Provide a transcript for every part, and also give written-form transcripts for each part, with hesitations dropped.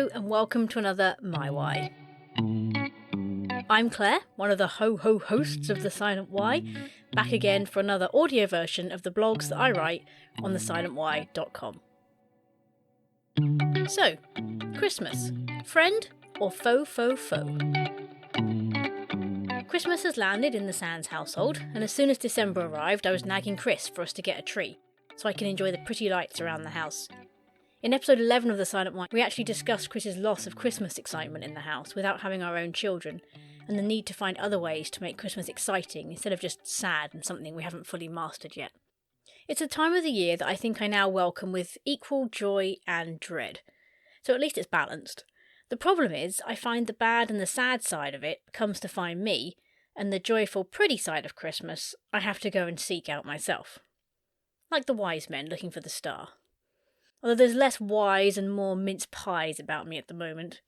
Hello and welcome to another My Why. I'm Claire, one of the ho-ho hosts of The Silent Why, back again for another audio version of the blogs that I write on thesilentwhy.com. So, Christmas, friend or faux? Christmas has landed in the Sands household, and as soon as December arrived I was nagging Chris for us to get a tree, so I can enjoy the pretty lights around the house. In episode 11 of The Silent Why, we actually discussed Chris's loss of Christmas excitement in the house without having our own children, and the need to find other ways to make Christmas exciting instead of just sad and something we haven't fully mastered yet. It's a time of the year that I think I now welcome with equal joy and dread, so at least it's balanced. The problem is, I find the bad and the sad side of it comes to find me, and the joyful, pretty side of Christmas I have to go and seek out myself. Like the wise men looking for the star. Although there's less wise and more mince pies about me at the moment.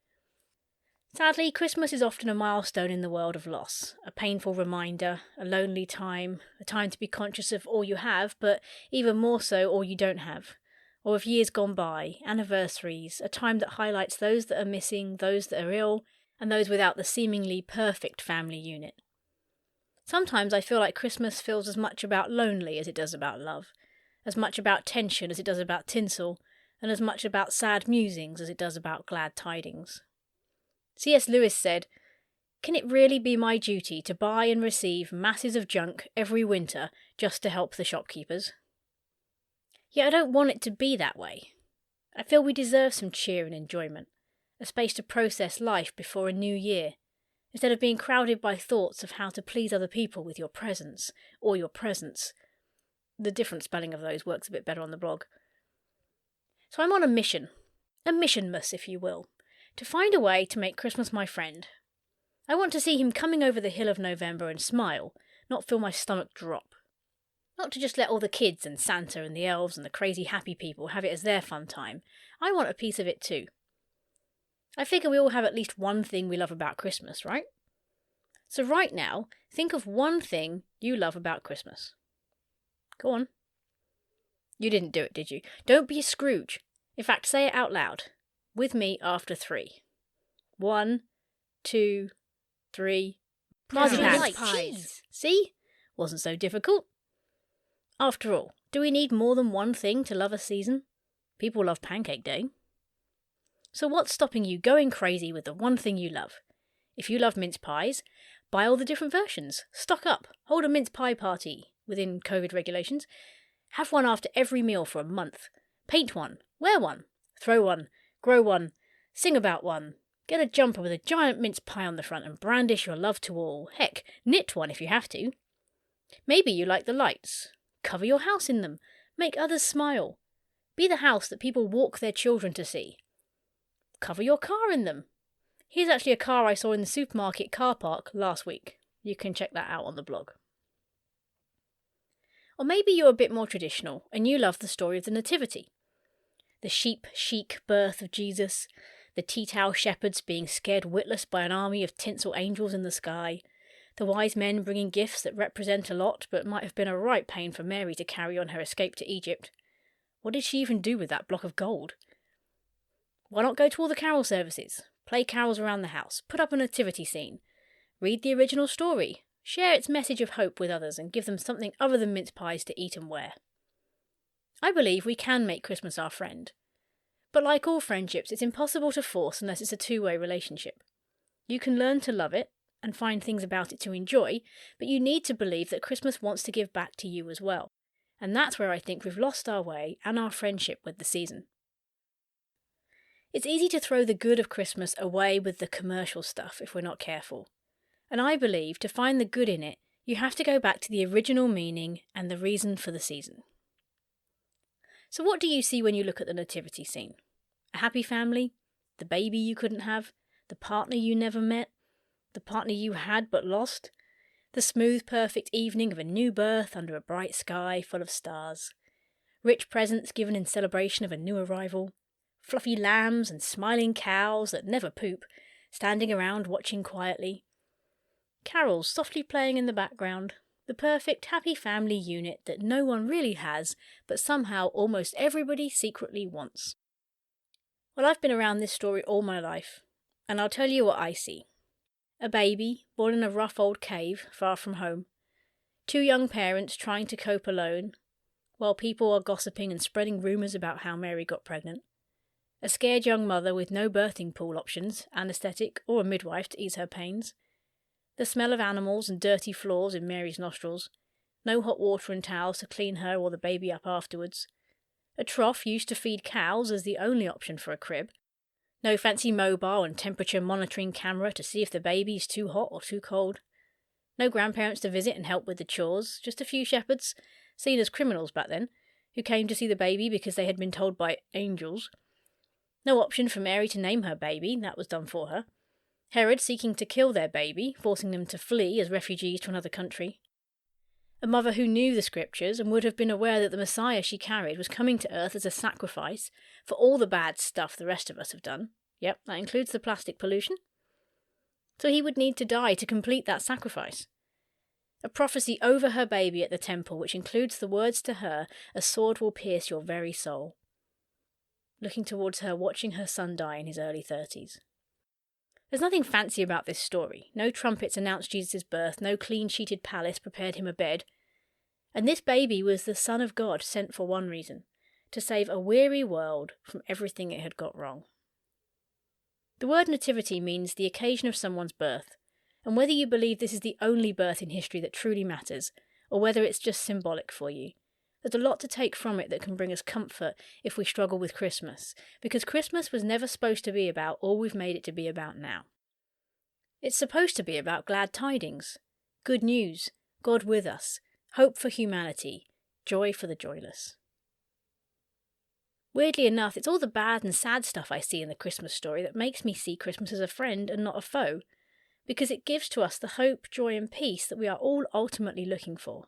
Sadly, Christmas is often a milestone in the world of loss, a painful reminder, a lonely time, a time to be conscious of all you have, but even more so all you don't have, or of years gone by, anniversaries, a time that highlights those that are missing, those that are ill, and those without the seemingly perfect family unit. Sometimes I feel like Christmas feels as much about lonely as it does about love, as much about tension as it does about tinsel, and as much about sad musings as it does about glad tidings. C.S. Lewis said, "Can it really be my duty to buy and receive masses of junk every winter just to help the shopkeepers?" Yet I don't want it to be that way. I feel we deserve some cheer and enjoyment, a space to process life before a new year, instead of being crowded by thoughts of how to please other people with your presents, or your presents. The different spelling of those works a bit better on the blog. So I'm on a missionmas if you will, to find a way to make Christmas my friend. I want to see him coming over the hill of November and smile, not feel my stomach drop. Not to just let all the kids and Santa and the elves and the crazy happy people have it as their fun time. I want a piece of it too. I figure we all have at least one thing we love about Christmas, right? So right now, think of one thing you love about Christmas. Go on. You didn't do it, did you? Don't be a Scrooge. In fact, say it out loud. With me after 3. 1, 2, 3. Marzipan pies. See? Wasn't so difficult. After all, do we need more than one thing to love a season? People love Pancake Day. So what's stopping you going crazy with the one thing you love? If you love mince pies, buy all the different versions. Stock up. Hold a mince pie party. Within COVID regulations. Have one after every meal for a month. Paint one. Wear one. Throw one. Grow one. Sing about one. Get a jumper with a giant mince pie on the front and brandish your love to all. Heck, knit one if you have to. Maybe you like the lights. Cover your house in them. Make others smile. Be the house that people walk their children to see. Cover your car in them. Here's actually a car I saw in the supermarket car park last week. You can check that out on the blog. Or maybe you're a bit more traditional and you love the story of the Nativity. The sheep chic birth of Jesus, the tea-towel shepherds being scared witless by an army of tinsel angels in the sky, the wise men bringing gifts that represent a lot but might have been a right pain for Mary to carry on her escape to Egypt. What did she even do with that block of gold? Why not go to all the carol services, play carols around the house, put up a nativity scene, read the original story, share its message of hope with others and give them something other than mince pies to eat and wear. I believe we can make Christmas our friend. But like all friendships, it's impossible to force unless it's a two-way relationship. You can learn to love it and find things about it to enjoy, but you need to believe that Christmas wants to give back to you as well. And that's where I think we've lost our way and our friendship with the season. It's easy to throw the good of Christmas away with the commercial stuff if we're not careful. And I believe to find the good in it, you have to go back to the original meaning and the reason for the season. So what do you see when you look at the nativity scene? A happy family? The baby you couldn't have? The partner you never met? The partner you had but lost? The smooth, perfect evening of a new birth under a bright sky full of stars? Rich presents given in celebration of a new arrival? Fluffy lambs and smiling cows that never poop, standing around watching quietly? Carols softly playing in the background, the perfect happy family unit that no one really has, but somehow almost everybody secretly wants. Well, I've been around this story all my life, and I'll tell you what I see. A baby, born in a rough old cave far from home. 2 young parents trying to cope alone, while people are gossiping and spreading rumours about how Mary got pregnant. A scared young mother with no birthing pool options, anaesthetic, or a midwife to ease her pains. The smell of animals and dirty floors in Mary's nostrils. No hot water and towels to clean her or the baby up afterwards. A trough used to feed cows as the only option for a crib. No fancy mobile and temperature monitoring camera to see if the baby is too hot or too cold. No grandparents to visit and help with the chores, just a few shepherds, seen as criminals back then, who came to see the baby because they had been told by angels. No option for Mary to name her baby, that was done for her. Herod seeking to kill their baby, forcing them to flee as refugees to another country. A mother who knew the scriptures and would have been aware that the Messiah she carried was coming to earth as a sacrifice for all the bad stuff the rest of us have done. Yep, that includes the plastic pollution. So he would need to die to complete that sacrifice. A prophecy over her baby at the temple, which includes the words to her, "A sword will pierce your very soul." Looking towards her, watching her son die in his early 30s. There's nothing fancy about this story. No trumpets announced Jesus' birth, no clean-sheeted palace prepared him a bed. And this baby was the Son of God sent for one reason, to save a weary world from everything it had got wrong. The word nativity means the occasion of someone's birth, and whether you believe this is the only birth in history that truly matters, or whether it's just symbolic for you, there's a lot to take from it that can bring us comfort if we struggle with Christmas, because Christmas was never supposed to be about all we've made it to be about now. It's supposed to be about glad tidings, good news, God with us, hope for humanity, joy for the joyless. Weirdly enough, it's all the bad and sad stuff I see in the Christmas story that makes me see Christmas as a friend and not a foe, because it gives to us the hope, joy and peace that we are all ultimately looking for.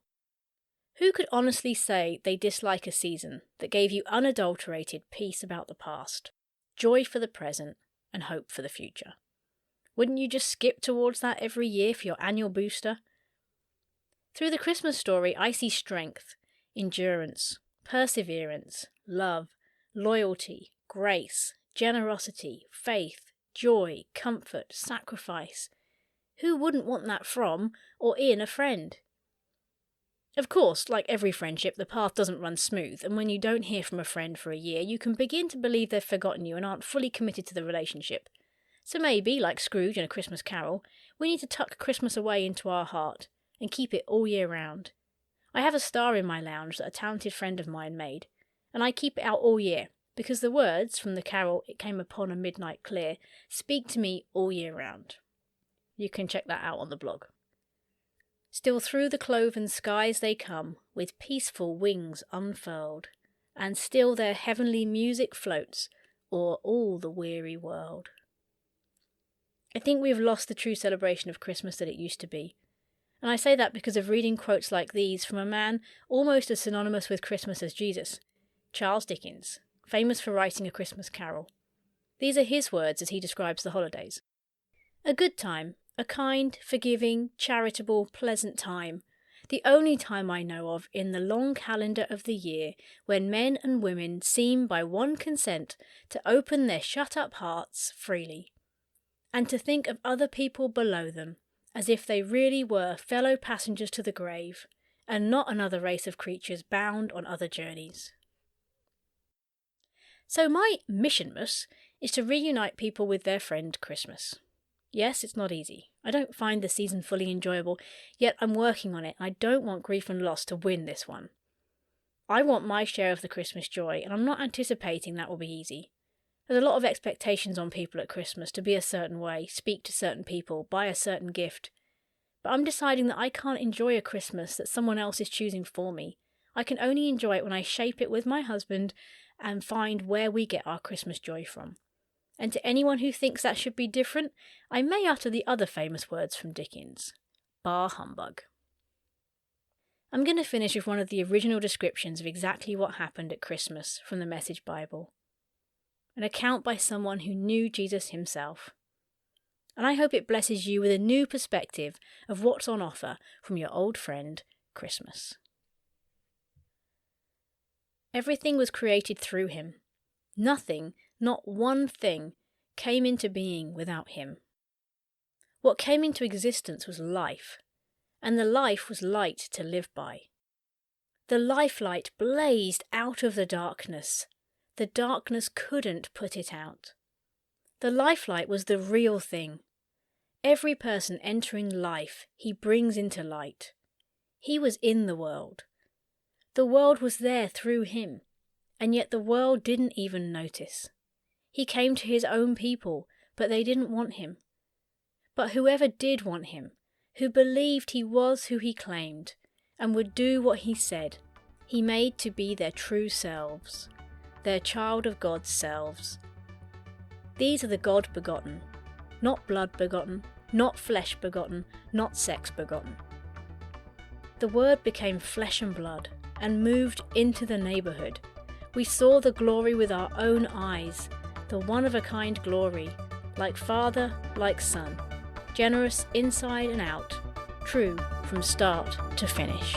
Who could honestly say they dislike a season that gave you unadulterated peace about the past, joy for the present, and hope for the future? Wouldn't you just skip towards that every year for your annual booster? Through the Christmas story, I see strength, endurance, perseverance, love, loyalty, grace, generosity, faith, joy, comfort, sacrifice. Who wouldn't want that from or in a friend? Of course, like every friendship, the path doesn't run smooth, and when you don't hear from a friend for a year, you can begin to believe they've forgotten you and aren't fully committed to the relationship. So maybe, like Scrooge in A Christmas Carol, we need to tuck Christmas away into our heart and keep it all year round. I have a star in my lounge that a talented friend of mine made, and I keep it out all year, because the words from the carol "It Came Upon a Midnight Clear" speak to me all year round. You can check that out on the blog. Still through the cloven skies they come, with peaceful wings unfurled, and still their heavenly music floats o'er all the weary world. I think we've lost the true celebration of Christmas that it used to be. And I say that because of reading quotes like these from a man almost as synonymous with Christmas as Jesus, Charles Dickens, famous for writing A Christmas Carol. These are his words as he describes the holidays. A good time, a kind, forgiving, charitable, pleasant time, the only time I know of in the long calendar of the year when men and women seem by one consent to open their shut-up hearts freely, and to think of other people below them as if they really were fellow passengers to the grave, and not another race of creatures bound on other journeys. So my missionmus is to reunite people with their friend Christmas. Yes, it's not easy. I don't find the season fully enjoyable, yet I'm working on it, and I don't want grief and loss to win this one. I want my share of the Christmas joy, and I'm not anticipating that will be easy. There's a lot of expectations on people at Christmas to be a certain way, speak to certain people, buy a certain gift. But I'm deciding that I can't enjoy a Christmas that someone else is choosing for me. I can only enjoy it when I shape it with my husband and find where we get our Christmas joy from. And to anyone who thinks that should be different, I may utter the other famous words from Dickens. Bah humbug. I'm going to finish with one of the original descriptions of exactly what happened at Christmas from the Message Bible. An account by someone who knew Jesus himself. And I hope it blesses you with a new perspective of what's on offer from your old friend, Christmas. Everything was created through him. Nothing Not one thing came into being without him. What came into existence was life, and the life was light to live by. The life light blazed out of the darkness. The darkness couldn't put it out. The life light was the real thing. Every person entering life, he brings into light. He was in the world. The world was there through him, and yet the world didn't even notice. He came to his own people, but they didn't want him. But whoever did want him, who believed he was who he claimed, and would do what he said, he made to be their true selves, their child of God's selves. These are the God begotten, not blood begotten, not flesh begotten, not sex begotten. The Word became flesh and blood and moved into the neighbourhood. We saw the glory with our own eyes, the one-of-a-kind glory, like Father, like Son, generous inside and out, true from start to finish.